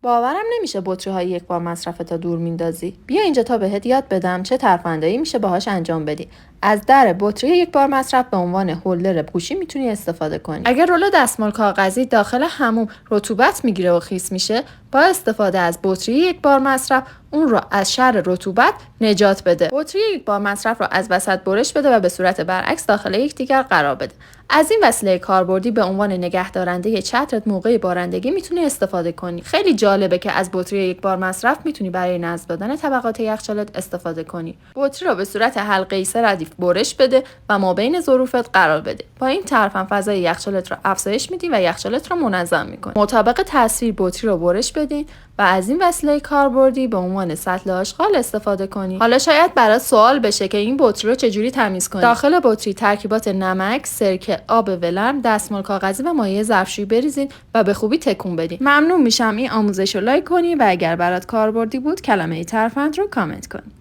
باورم نمیشه بطری‌های یک بار مصرف تا دور میندازی. بیا اینجا تا بهت یاد بدم چه ترفندایی میشه باهاش انجام بدی. از در بطری یک بار مصرف به عنوان هولدر گوشی میتونی استفاده کنی. اگر رول دستمال کاغذی داخل حموم رطوبت میگیره و خیس میشه، با استفاده از بطری یک بار مصرف اون رو از شر رطوبت نجات بده. بطری یک بار مصرف رو از وسط برش بده و به صورت برعکس داخل یکدیگر قرار بده. از این وسیله کاربردی به عنوان نگهدارنده چترت موقع بارندگی میتونی استفاده کنی. خیلی جالبه که از بطری یک بار مصرف میتونی برای نصب دادن طبقات یخچالت استفاده کنی. بطری رو به صورت حلقه‌ای سه ردیف برش بده و مابین ظروفت قرار بده. با این طرفم فضای یخچالت رو افزایش میدی و یخچالت رو منظم میکنی. مطابق تصویر بطری رو برش بدین و از این وسیله کاربردی به عنوان سطل آشغال استفاده کنی. حالا شاید برات سوال بشه که این بطری رو چجوری تمیز کنی. داخل بطری ترکیبات نمک، سرکه، آب ولرم، دستمال کاغذی و مایع ظرفشویی بریزین و به خوبی تکون بدین. ممنون میشم این آموزش رو لایک کنی و اگر برات کاربردی بود کلمه ترفند رو کامنت کنی.